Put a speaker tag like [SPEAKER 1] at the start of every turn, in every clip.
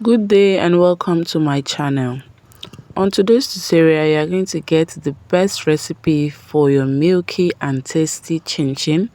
[SPEAKER 1] Good day and welcome to my channel. On today's tutorial, you are going to get the best recipe for your milky and tasty chin chin.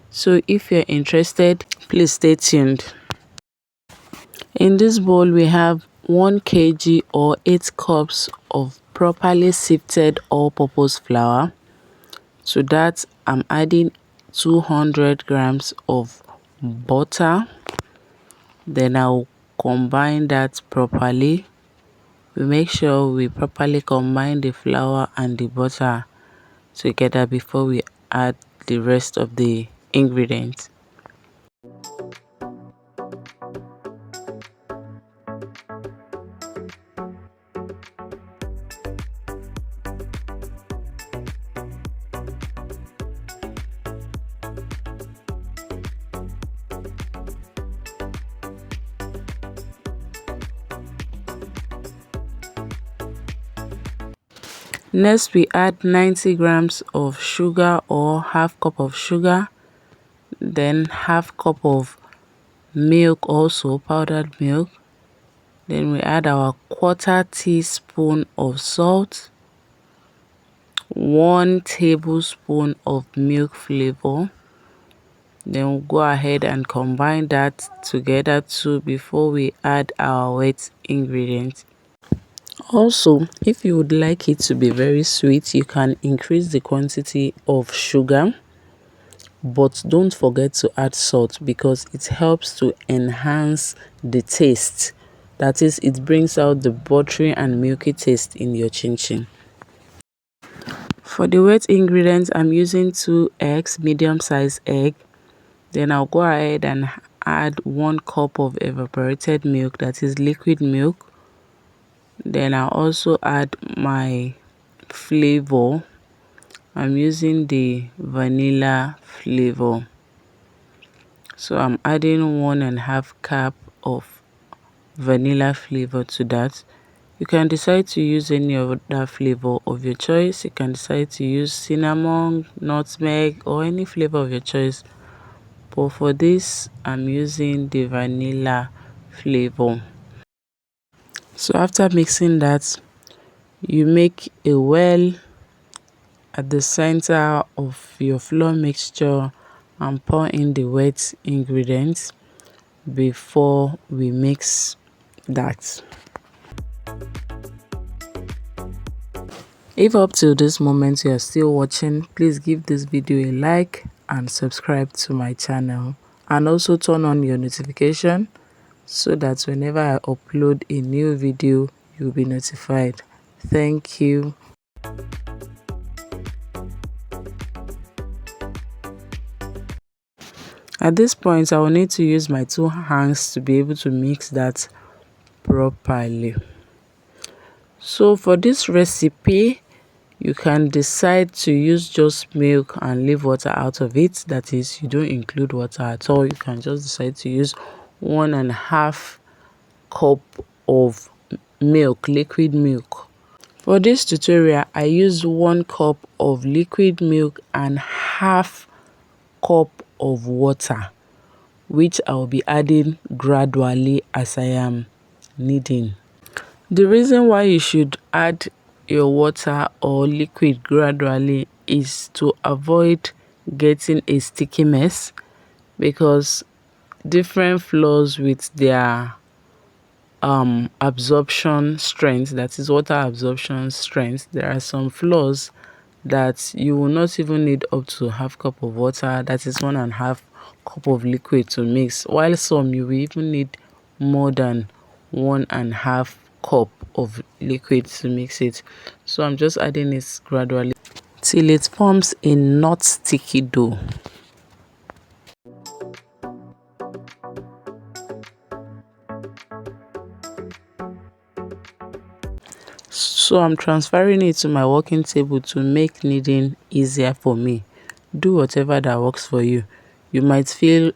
[SPEAKER 1] So if you're interested, please stay tuned. In this bowl, we have 1 kg or 8 cups of properly sifted all-purpose flour. To that, I'm adding 200 grams of butter. Then I'll combine that properly. We make sure we properly combine the flour and the butter together before we add the rest of the ingredients. Next, we add 90 grams of sugar or half cup of sugar, then half cup of milk, also powdered milk. Then we add our 1/4 teaspoon of salt, 1 tablespoon of milk flavor. Then we'll go ahead and combine that together too before we add our wet ingredients. Also, if you would like it to be very sweet, you can increase the quantity of sugar, but don't forget to add salt because it helps to enhance the taste. That is, it brings out the buttery and milky taste in your chin chin. For the wet ingredients, I'm using 2 eggs, medium-sized egg. Then I'll go ahead and add 1 cup of evaporated milk, that is liquid milk. Then I'll also add my flavor. I'm using the vanilla flavor. So I'm adding 1.5 cup of vanilla flavor to that. You can decide to use any other flavor of your choice. You can decide to use cinnamon, nutmeg, or any flavor of your choice. But for this, I'm using the vanilla flavor. So after mixing that, you make a well at the center of your flour mixture and pour in the wet ingredients before we mix that. If up to this moment you are still watching, please give this video a like and subscribe to my channel, and also turn on your notification so that whenever I upload a new video, you'll be notified. Thank you. At this point, I will need to use my 2 hands to be able to mix that properly. So for this recipe, you can decide to use just milk and leave water out of it. That is, you don't include water at all. You can just decide to use 1.5 cup of milk, liquid milk. For this tutorial, I used 1 cup of liquid milk and half cup of water, which I will be adding gradually as I am kneading. The reason why you should add your water or liquid gradually is to avoid getting a sticky mess, because different flours with their absorption strength, that is water absorption strength, there are some flours that you will not even need up to half cup of water, that is 1.5 cup of liquid to mix, while some you will even need more than 1.5 cup of liquid to mix it. So I'm just adding it gradually till it forms a not sticky dough. So I'm transferring it to my working table to make kneading easier for me. Do whatever that works for you. You might feel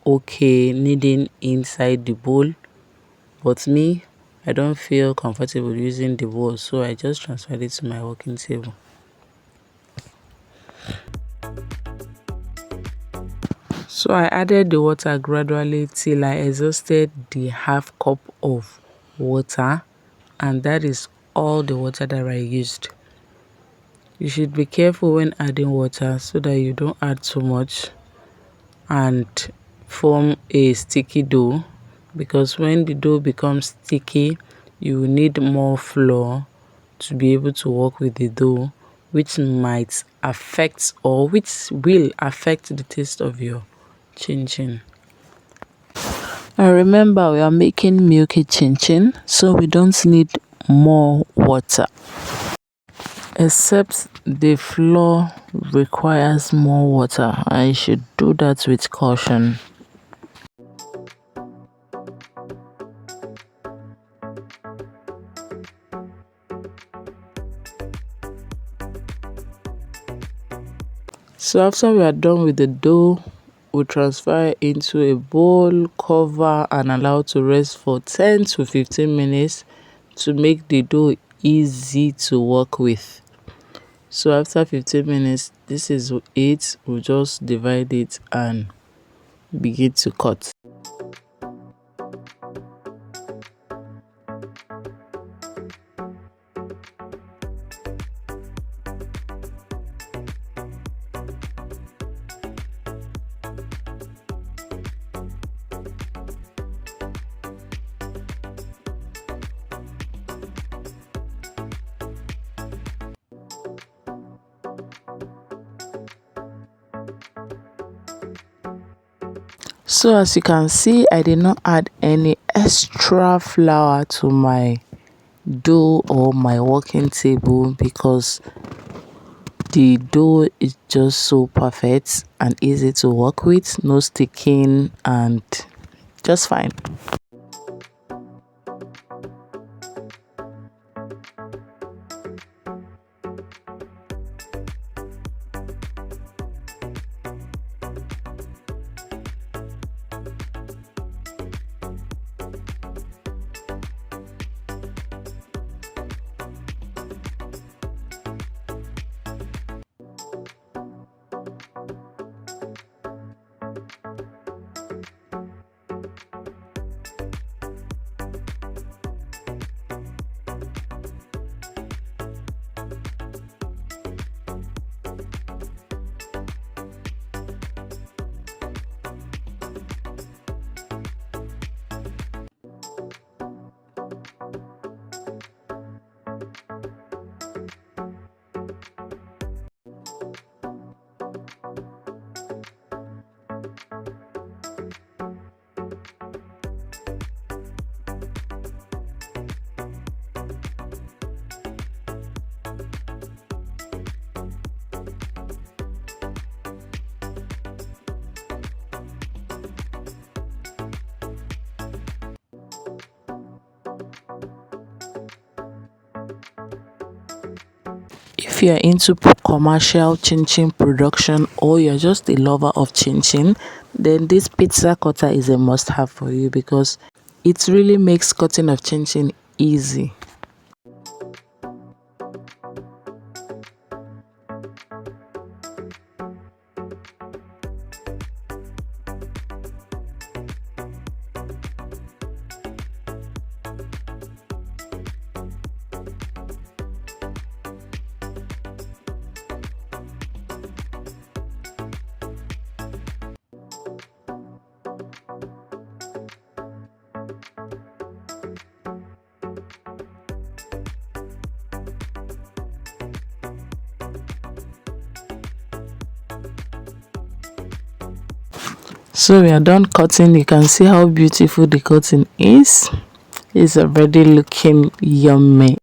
[SPEAKER 1] okay kneading inside the bowl, but me, I don't feel comfortable using the bowl, so I just transferred it to my working table. So I added the water gradually till I exhausted the half cup of water, and that is all the water that I used. You should be careful when adding water so that you don't add too much and form a sticky dough, because when the dough becomes sticky, you will need more flour to be able to work with the dough, which might affect or which will affect the taste of your chin chin. And remember, we are making Milky Chin, so we don't need more water. Except the flour requires more water. I should do that with caution. So after we are done with the dough, we transfer it into a bowl, cover and allow to rest for 10 to 15 minutes to make the dough easy to work with. So after 15 minutes, this is it. We'll just divide it and begin to cut. So as you can see, I did not add any extra flour to my dough or my working table because the dough is just so perfect and easy to work with, no sticking and just fine. If you're into commercial chin chin production or you're just a lover of chin chin, then this pizza cutter is a must have for you because it really makes cutting of chin chin easy. So we are done cutting. You can see how beautiful the cutting is. It's already looking yummy.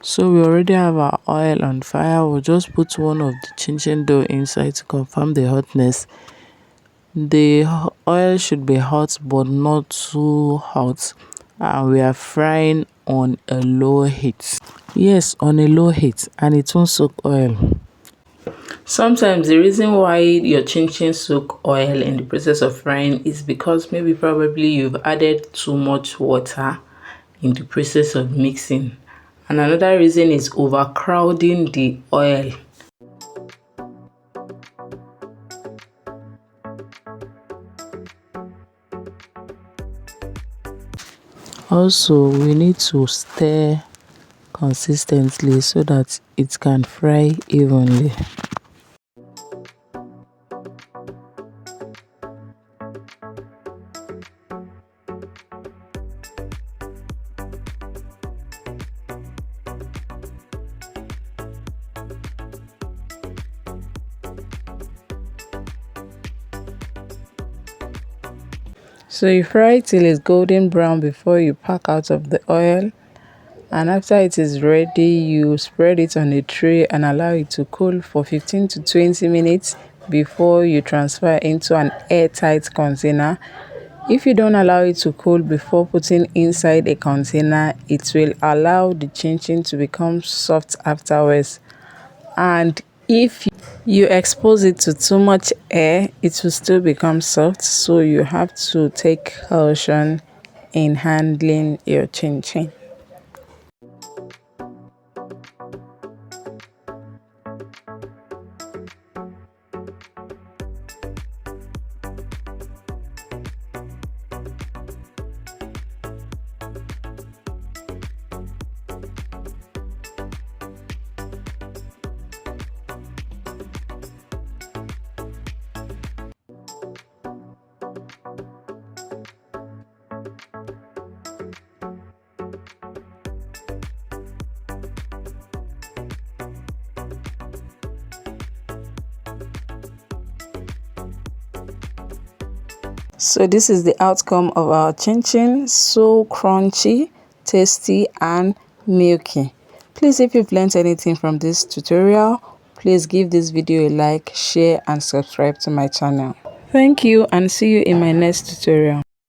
[SPEAKER 1] So we already have our oil on fire. We'll just put one of the chin chin dough inside to confirm the hotness. The oil should be hot but not too hot, and we are frying on a low heat. Yes, on a low heat, and it won't soak oil. Sometimes the reason why your chin chin soak oil in the process of frying is because maybe probably you've added too much water in the process of mixing, and another reason is overcrowding the oil. Also, we need to stir consistently so that it can fry evenly. So you fry till it's golden brown before you pack out of the oil, and after it is ready you spread it on a tray and allow it to cool for 15 to 20 minutes before you transfer into an airtight container. If you don't allow it to cool before putting inside a container, it will allow the chin chin to become soft afterwards. And if you expose it to too much air, it will still become soft. So you have to take caution in handling your chin chin. So this is the outcome of our chin chin, so crunchy, tasty and milky. Please, if you've learned anything from this tutorial, please give this video a like, share and subscribe to my channel. Thank you and see you in my next tutorial.